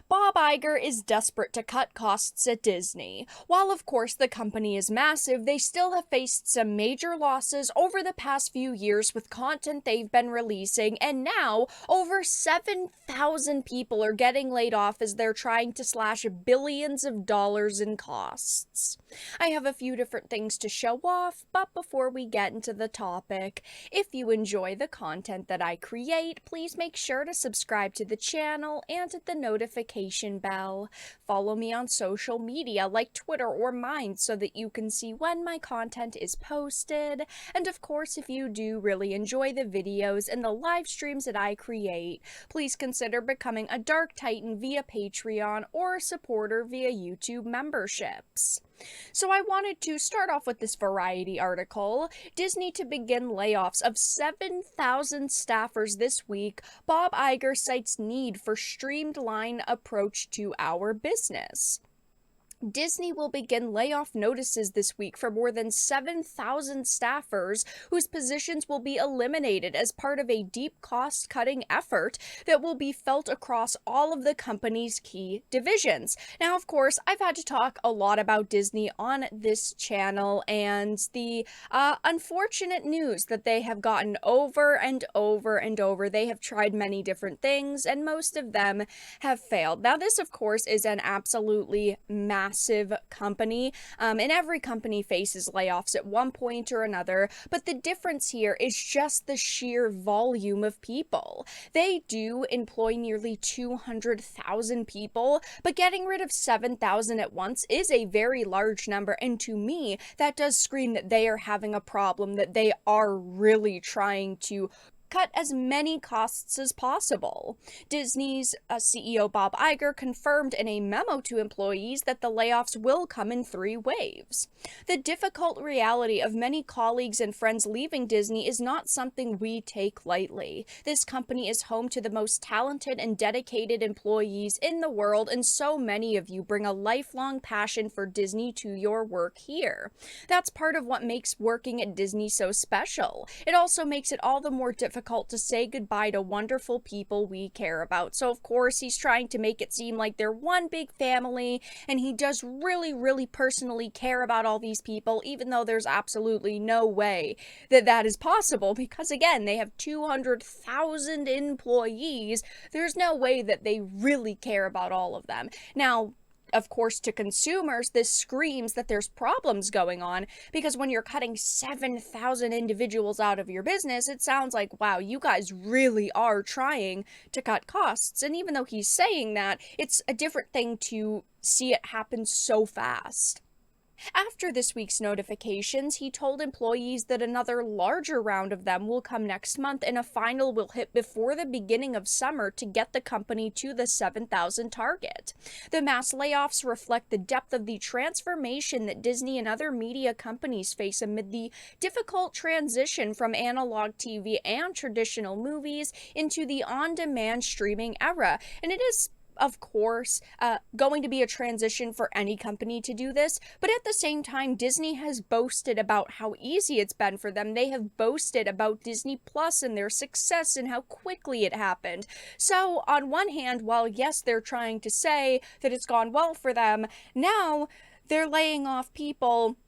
Bob Iger is desperate to cut costs at Disney. While of course the company is massive, they still have faced some major losses over the past few years with content they've been releasing, and now over 7,000 people are getting laid off as they're trying to slash billions of dollars in costs. I have a few different things to show off, but before we get into the topic, if you enjoy the content that I create, please make sure to subscribe to the channel and hit the notification bell. Follow me on social media like Twitter or mine so that you can see when my content is posted. And of course, if you do really enjoy the videos and the live streams that I create, please consider becoming a Dark Titan via Patreon or a supporter via YouTube memberships. So I wanted to start off with this Variety article. Disney to begin layoffs of 7,000 staffers this week. Bob Iger cites need for streamlined approach to our business. Disney will begin layoff notices this week for more than 7,000 staffers whose positions will be eliminated as part of a deep cost-cutting effort that will be felt across all of the company's key divisions. Now, of course, I've had to talk a lot about Disney on this channel and the unfortunate news that they have gotten over and over and over. They have tried many different things and most of them have failed. Now, this, of course, is an absolutely massive company, and every company faces layoffs at one point or another, but the difference here is just the sheer volume of people. They do employ nearly 200,000 people, but getting rid of 7,000 at once is a very large number, and to me, that does scream that they are having a problem, that they are really trying to cut as many costs as possible. Disney's CEO Bob Iger confirmed in a memo to employees that the layoffs will come in 3 waves. The difficult reality of many colleagues and friends leaving Disney is not something we take lightly. This company is home to the most talented and dedicated employees in the world, and so many of you bring a lifelong passion for Disney to your work here. That's part of what makes working at Disney so special. It also makes it all the more difficult to say goodbye to wonderful people we care about. So of course he's trying to make it seem like they're one big family and he does really personally care about all these people, even though there's absolutely no way that that is possible because again, they have 200,000 employees. There's no way that they really care about all of them. Now, of course, to consumers, this screams that there's problems going on because when you're cutting 7,000 individuals out of your business, it sounds like, wow, you guys really are trying to cut costs. And even though he's saying that, it's a different thing to see it happen so fast. After this week's notifications, he told employees that another larger round of them will come next month and a final will hit before the beginning of summer to get the company to the 7,000 target. The mass layoffs reflect the depth of the transformation that Disney and other media companies face amid the difficult transition from analog TV and traditional movies into the on-demand streaming era. And it is of course, going to be a transition for any company to do this, but at the same time, Disney has boasted about how easy it's been for them. They have boasted about Disney Plus and their success and how quickly it happened. So, on one hand, while yes, they're trying to say that it's gone well for them, now they're laying off people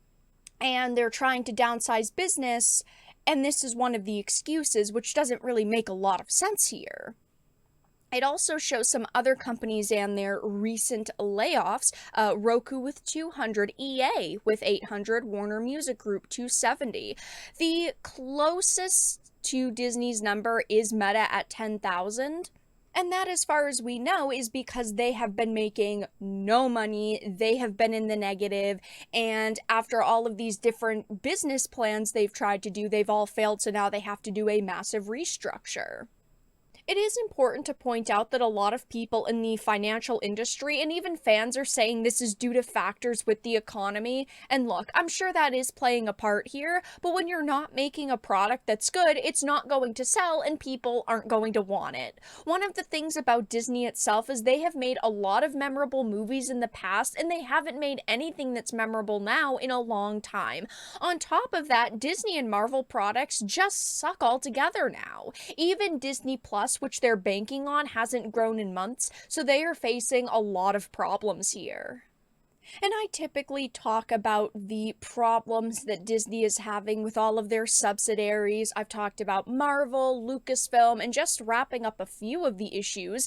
and they're trying to downsize business, and this is one of the excuses, which doesn't really make a lot of sense here. It also shows some other companies and their recent layoffs. Roku with 200, EA with 800, Warner Music Group 270. The closest to Disney's number is Meta at 10,000. And that, as far as we know, is because they have been making no money, they have been in the negative, and after all of these different business plans they've tried to do, they've all failed, so now they have to do a massive restructure. It is important to point out that a lot of people in the financial industry and even fans are saying this is due to factors with the economy. And look, I'm sure that is playing a part here, but when you're not making a product that's good, it's not going to sell and people aren't going to want it. One of the things about Disney itself is they have made a lot of memorable movies in the past and they haven't made anything that's memorable now in a long time. On top of that, Disney and Marvel products just suck altogether now. Even Disney Plus, business, which they're banking on, hasn't grown in months, so they are facing a lot of problems here. And I typically talk about the problems that Disney is having with all of their subsidiaries. I've talked about Marvel, Lucasfilm, and just wrapping up a few of the issues.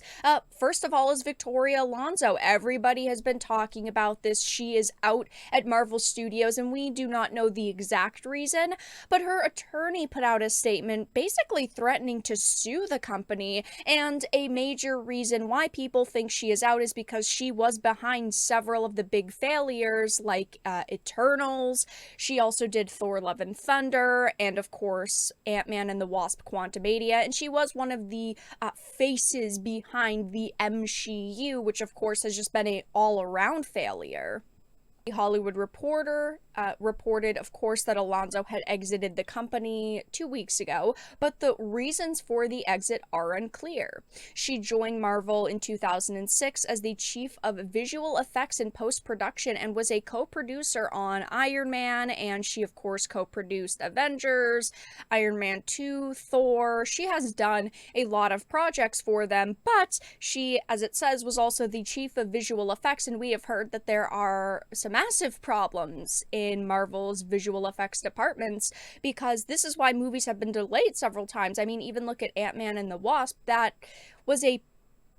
First of all is Victoria Alonso. Everybody has been talking about this. She is out at Marvel Studios, and we do not know the exact reason, but her attorney put out a statement basically threatening to sue the company, and a major reason why people think she is out is because she was behind several of the big failures like Eternals. She also did Thor Love and Thunder, and of course Ant-Man and the Wasp Quantumania, and she was one of the faces behind the MCU, which of course has just been a all-around failure. The Hollywood Reporter reported, of course, that Alonso had exited the company 2 weeks ago, but the reasons for the exit are unclear. She joined Marvel in 2006 as the chief of visual effects and post-production and was a co-producer on Iron Man, and she, of course, co-produced Avengers, Iron Man 2, Thor. She has done a lot of projects for them, but she, as it says, was also the chief of visual effects, and we have heard that there are some massive problems in Marvel's visual effects departments, because this is why movies have been delayed several times. I mean, even look at Ant-Man and the Wasp. That was a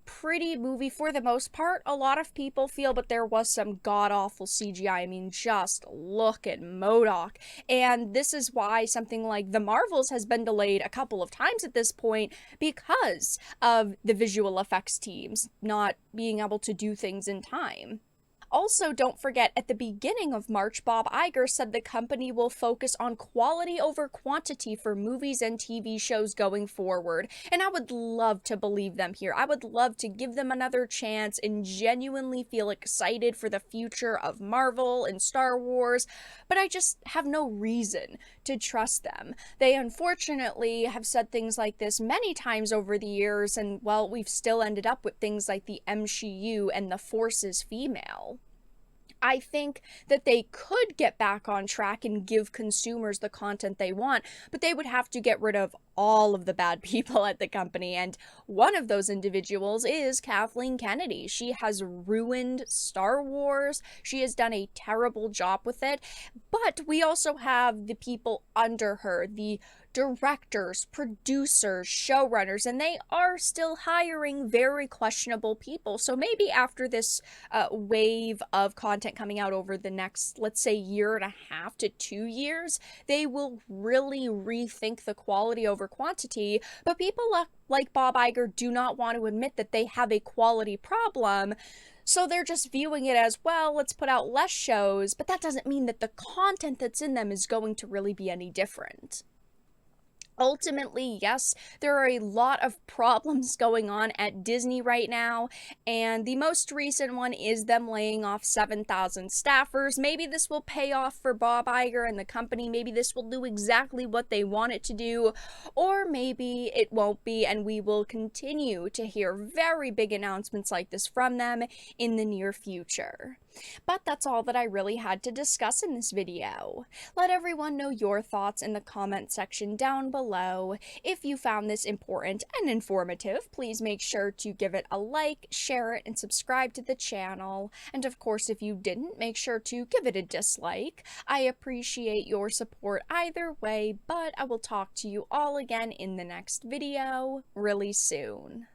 pretty movie for the most part, a lot of people feel, but there was some god-awful CGI. I mean, just look at MODOK. And this is why something like The Marvels has been delayed a couple of times at this point, because of the visual effects teams not being able to do things in time. Also, don't forget, at the beginning of March, Bob Iger said the company will focus on quality over quantity for movies and TV shows going forward. And I would love to believe them here. I would love to give them another chance and genuinely feel excited for the future of Marvel and Star Wars, but I just have no reason to trust them. They unfortunately have said things like this many times over the years, and well, we've still ended up with things like the MCU and the Force is female. I think that they could get back on track and give consumers the content they want, but they would have to get rid of all of the bad people at the company, and one of those individuals is Kathleen Kennedy. She has ruined Star Wars. She has done a terrible job with it, but we also have the people under her, the directors, producers, showrunners, and they are still hiring very questionable people. So maybe after this wave of content coming out over the next, let's say, year and a half to 2 years, they will really rethink the quality over quantity. But people like Bob Iger do not want to admit that they have a quality problem. So they're just viewing it as, well, let's put out less shows, but that doesn't mean that the content that's in them is going to really be any different. Ultimately, yes, there are a lot of problems going on at Disney right now, and the most recent one is them laying off 7,000 staffers. Maybe this will pay off for Bob Iger and the company. Maybe this will do exactly what they want it to do, or maybe it won't be, and we will continue to hear very big announcements like this from them in the near future. But that's all that I really had to discuss in this video. Let everyone know your thoughts in the comment section down below. If you found this important and informative, please make sure to give it a like, share it, and subscribe to the channel. And of course, if you didn't, make sure to give it a dislike. I appreciate your support either way, but I will talk to you all again in the next video really soon.